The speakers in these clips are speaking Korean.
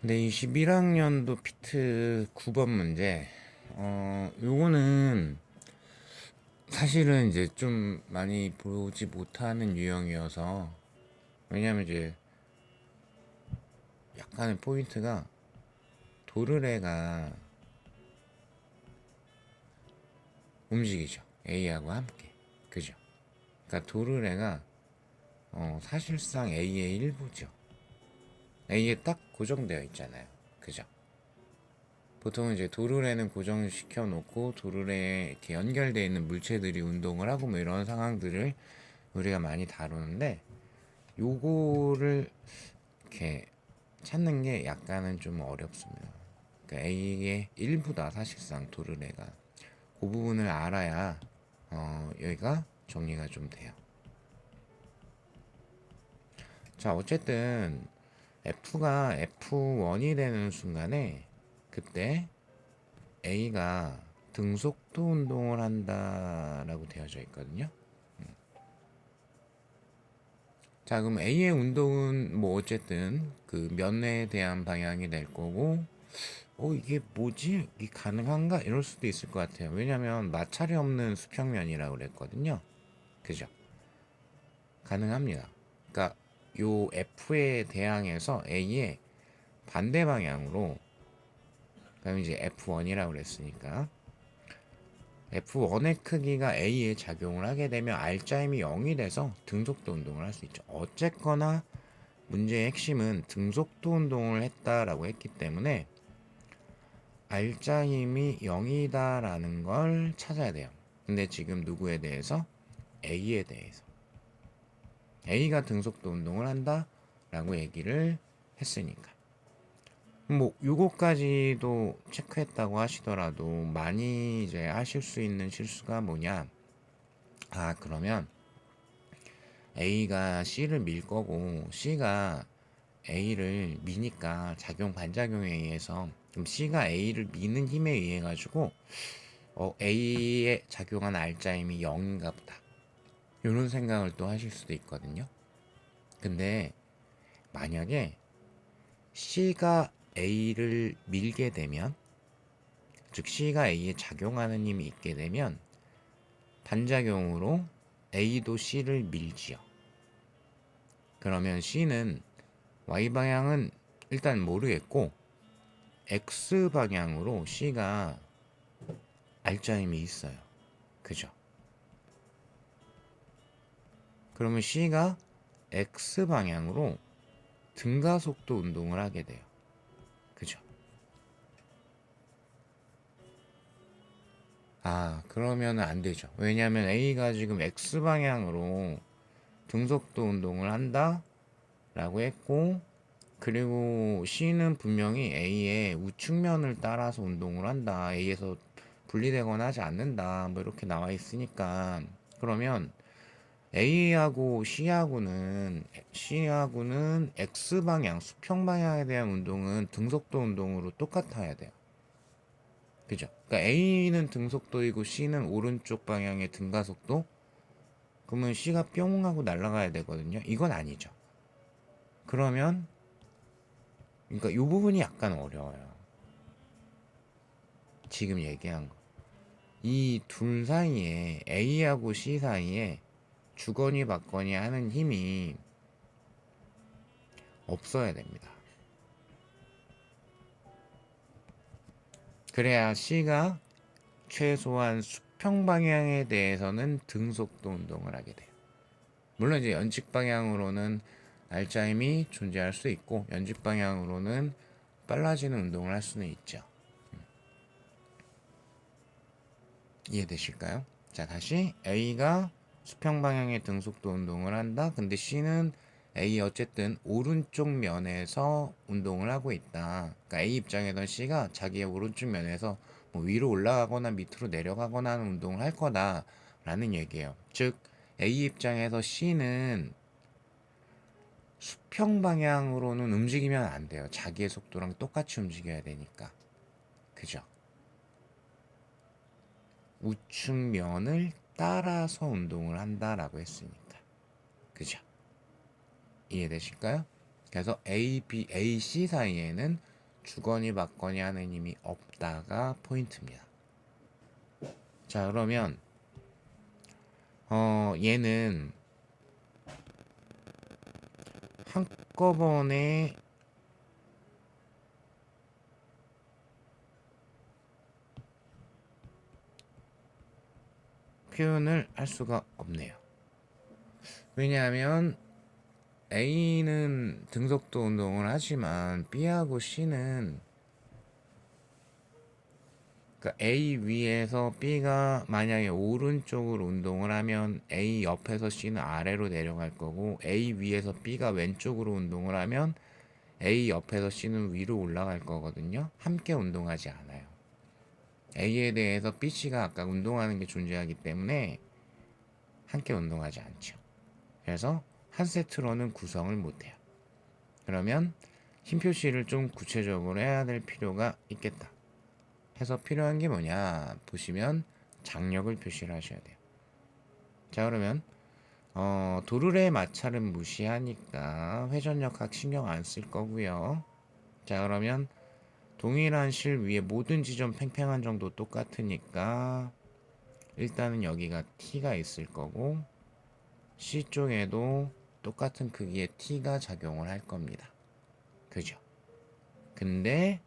네, 21학년도 피트 9번 문제. 요거는 사실은 이제 좀 많이 보지 못하는 유형이어서, 왜냐면 이제 약간의 포인트가 도르래가 움직이죠. A하고 함께. 그죠? 그러니까 도르래가 사실상 A의 일부죠. A에 딱 고정되어 있잖아요. 그죠? 보통은 이제 도르래는 고정시켜 놓고 도르래에 이렇게 연결되어 있는 물체들이 운동을 하고 뭐 이런 상황들을 우리가 많이 다루는데, 요거를 이렇게 찾는 게 약간은 좀 어렵습니다. 그러니까 A의 일부다 사실상 도르래가. 그 부분을 알아야 여기가 정리가 좀 돼요. 자, 어쨌든 F가 F1이 되는 순간에 그때 A가 등속도 운동을 한다라고 되어져 있거든요. 자, 그럼 A의 운동은 뭐 어쨌든 그 면에 대한 방향이 될 거고, 이게 뭐지? 이게 가능한가? 이럴 수도 있을 것 같아요. 왜냐면 마찰이 없는 수평면이라고 그랬거든요. 그죠? 가능합니다. 그러니까 요 F에 대항해서 A의 반대 방향으로, 그럼 이제 F1이라고 그랬으니까 F1의 크기가 A에 작용을 하게 되면 R자임이 0이 돼서 등속도 운동을 할 수 있죠. 어쨌거나 문제의 핵심은 등속도 운동을 했다라고 했기 때문에 R자임이 0이다라는 걸 찾아야 돼요. 근데 지금 누구에 대해서? A에 대해서. A가 등속도 운동을 한다라고 얘기를 했으니까. 뭐 요거까지도 체크했다고 하시더라도 많이 이제 하실 수 있는 실수가 뭐냐? 그러면 A가 C를 밀 거고 C가 A를 미니까 작용 반작용에 의해서, 그럼 C가 A를 미는 힘에 의해 가지고 A에 작용한 R자임이 0인가 보다. 이런 생각을 또 하실 수도 있거든요. 근데 만약에 C가 A를 밀게 되면, 즉 C가 A에 작용하는 힘이 있게 되면 반작용으로 A도 C를 밀지요. 그러면 C는 Y방향은 일단 모르겠고 X방향으로 C가 R자임이 있어요. 그죠? 그러면 C가 X방향으로 등가속도 운동을 하게 돼요. 그죠? 그러면 안 되죠. 왜냐하면 A가 지금 X방향으로 등속도 운동을 한다 라고 했고, 그리고 C는 분명히 A의 우측면을 따라서 운동을 한다, A에서 분리되거나 하지 않는다, 뭐 이렇게 나와 있으니까, 그러면 C하고는 X방향, 수평 방향에 대한 운동은 등속도 운동으로 똑같아야 돼요. 그죠? 그러니까 A는 등속도이고 C는 오른쪽 방향의 등가속도? 그러면 C가 뿅 하고 날아가야 되거든요. 이건 아니죠. 그러면, 그러니까 이 부분이 약간 어려워요. 지금 얘기한 거. 이 둘 사이에, A하고 C 사이에 주거니 받거니 하는 힘이 없어야 됩니다. 그래야 C가 최소한 수평 방향에 대해서는 등속도 운동을 하게 돼요. 물론 이제 연직 방향으로는 R자임이 존재할 수 있고, 연직 방향으로는 빨라지는 운동을 할 수는 있죠. 이해되실까요? 자, 다시 A가 수평 방향의 등속도 운동을 한다. 근데 C는 A 어쨌든 오른쪽 면에서 운동을 하고 있다. 그러니까 A 입장에선 C가 자기의 오른쪽 면에서 뭐 위로 올라가거나 밑으로 내려가거나 하는 운동을 할 거다라는 얘기예요. 즉 A 입장에서 C는 수평 방향으로는 움직이면 안 돼요. 자기의 속도랑 똑같이 움직여야 되니까. 그죠? 우측면을 따라서 운동을 한다라고 했으니까. 그죠? 이해되실까요? 그래서 A, B, A, C 사이에는 주거니 받거니 하는 힘이 없다가 포인트입니다. 자, 그러면 얘는 한꺼번에 표현을 할 수가 없네요. 왜냐하면 A는 등속도 운동을 하지만 B하고 C는, 그러니까 A 위에서 B가 만약에 오른쪽으로 운동을 하면 A 옆에서 C는 아래로 내려갈 거고, A 위에서 B가 왼쪽으로 운동을 하면 A 옆에서 C는 위로 올라갈 거거든요. 함께 운동하지 않아요. A에 대해서 B, C가 아까 운동하는 게 존재하기 때문에 함께 운동하지 않죠. 그래서 한 세트로는 구성을 못해요. 그러면 힘 표시를 좀 구체적으로 해야 될 필요가 있겠다 해서 필요한 게 뭐냐 보시면 장력을 표시를 하셔야 돼요. 자, 그러면 도르래의 마찰은 무시하니까 회전력학 신경 안 쓸 거고요. 자, 그러면 동일한 실 위에 모든 지점 팽팽한 정도 똑같으니까 일단은 여기가 T가 있을 거고, C 쪽에도 똑같은 크기의 T가 작용을 할 겁니다. 그죠? 근데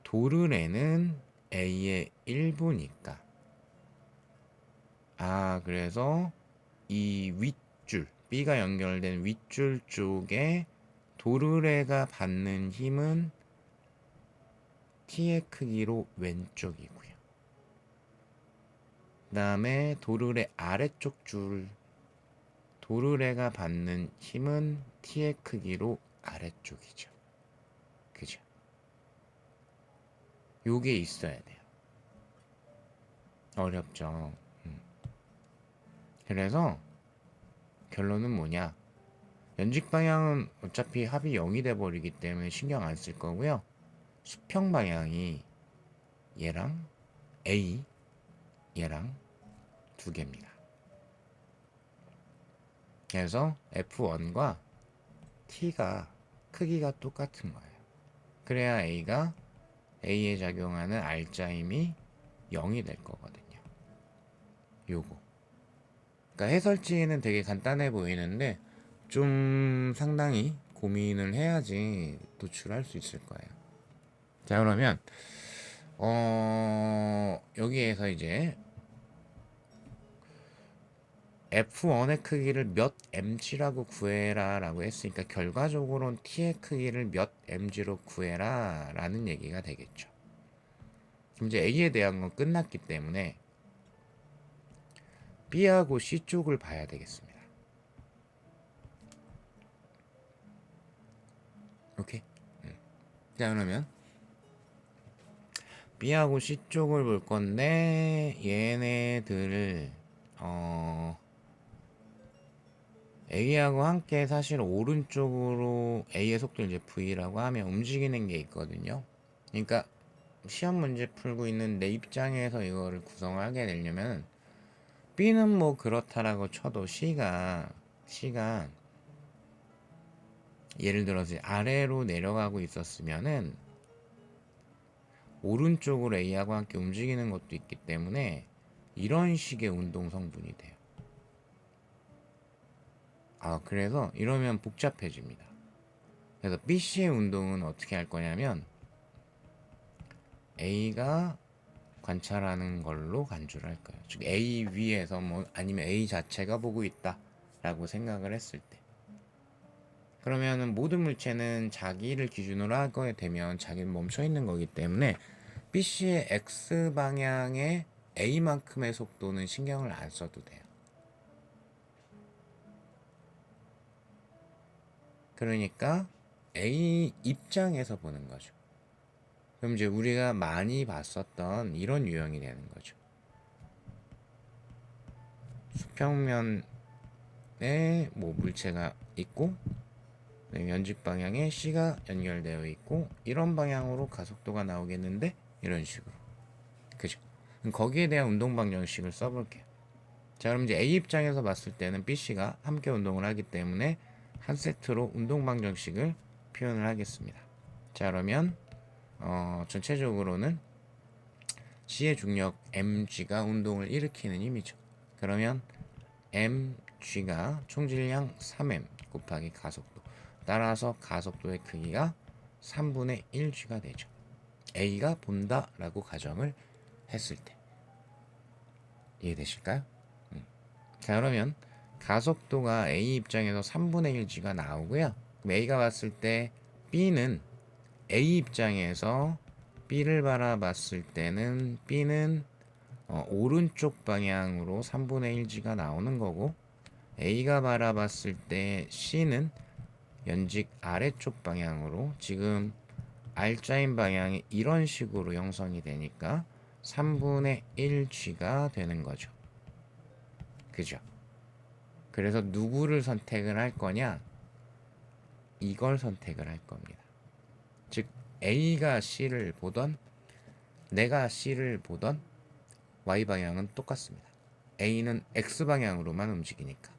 도르래는 A의 일부니까, 그래서 이 윗줄 B가 연결된 윗줄 쪽에 도르래가 받는 힘은 T의 크기로 왼쪽이고요. 그 다음에 도르래 아래쪽 줄 도르래가 받는 힘은 T의 크기로 아래쪽이죠. 그죠? 요게 있어야 돼요. 어렵죠. 그래서 결론은 뭐냐? 연직 방향은 어차피 합이 0이 돼버리기 때문에 신경 안 쓸 거고요. 수평 방향이 얘랑 A, 얘랑 두 개입니다. 그래서 F1과 T가 크기가 똑같은 거예요. 그래야 A에 작용하는 R자 힘이 0이 될 거거든요. 요거. 그러니까 해설지는 되게 간단해 보이는데 좀 상당히 고민을 해야지 도출할 수 있을 거예요. 자, 그러면 여기에서 이제 F1의 크기를 몇 mg라고 구해라 라고 했으니까 결과적으로는 T의 크기를 몇 mg로 구해라 라는 얘기가 되겠죠. 그럼 이제 A에 대한 건 끝났기 때문에 B하고 C 쪽을 봐야 되겠습니다. 오케이? 자, 그러면 B하고 C 쪽을 볼 건데 얘네들을 A하고 함께 사실 오른쪽으로 A의 속도를 이제 V라고 하면 움직이는 게 있거든요. 그러니까 시험 문제 풀고 있는 내 입장에서 이거를 구성하게 되려면 B는 뭐 그렇다라고 쳐도 C가 예를 들어서 아래로 내려가고 있었으면은 오른쪽으로 A하고 함께 움직이는 것도 있기 때문에 이런 식의 운동 성분이 돼요. 그래서 이러면 복잡해집니다. 그래서 BC의 운동은 어떻게 할 거냐면 A가 관찰하는 걸로 간주를 할 거예요. 즉 A 위에서 뭐 아니면 A 자체가 보고 있다라고 생각을 했을 때, 그러면은 모든 물체는 자기를 기준으로 하게 되면 자기는 멈춰 있는 거기 때문에 BC의 X 방향의 A만큼의 속도는 신경을 안 써도 돼요. 그러니까 A 입장에서 보는 거죠. 그럼 이제 우리가 많이 봤었던 이런 유형이 되는 거죠. 수평면에 뭐 물체가 있고 네, 연직 방향에 C가 연결되어 있고 이런 방향으로 가속도가 나오겠는데 이런 식으로. 그죠? 그럼 거기에 대한 운동 방정식을 써볼게요. 자, 그럼 이제 A 입장에서 봤을 때는 BC가 함께 운동을 하기 때문에 한 세트로 운동 방정식을 표현을 하겠습니다. 자, 그러면 전체적으로는 C의 중력 mg가 운동을 일으키는 힘이죠. 그러면 mg가 총질량 3m 곱하기 가속도. 따라서 가속도의 크기가 3분의 1g가 되죠. A가 본다 라고 가정을 했을 때. 이해되실까요? 자, 그러면 가속도가 A 입장에서 3분의 1g가 나오고요. 그럼 A가 봤을 때 B는 A 입장에서 B를 바라봤을 때는 B는 오른쪽 방향으로 3분의 1g가 나오는 거고, A가 바라봤을 때 C는 연직 아래쪽 방향으로 지금 R자인 방향이 이런 식으로 형성이 되니까 3분의 1g가 되는 거죠. 그죠? 그래서 누구를 선택을 할 거냐? 이걸 선택을 할 겁니다. 즉 A가 C를 보던 내가 C를 보던 Y방향은 똑같습니다. A는 X방향으로만 움직이니까.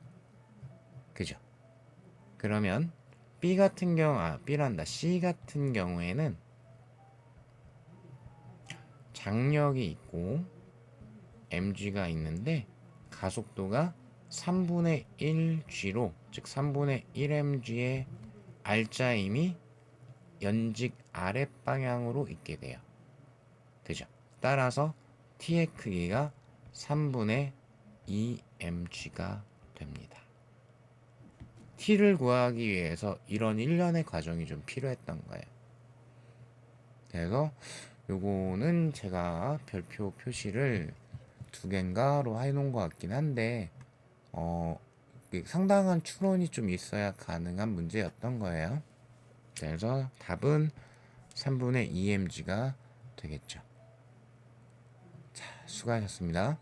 그죠? 그러면 B 같은 경우, B란다. C 같은 경우에는 장력이 있고 mg가 있는데 가속도가 3분의 1g로, 즉 3분의 1mg의 R자임이 연직 아랫방향으로 있게 돼요. 그죠? 따라서 T의 크기가 3분의 2mg가 됩니다. T를 구하기 위해서 이런 일련의 과정이 좀 필요했던 거예요. 그래서 요거는 제가 별표 표시를 2개인가로 해놓은 것 같긴 한데 상당한 추론이 좀 있어야 가능한 문제였던 거예요. 그래서 답은 3분의 2mg가 되겠죠. 자, 수고하셨습니다.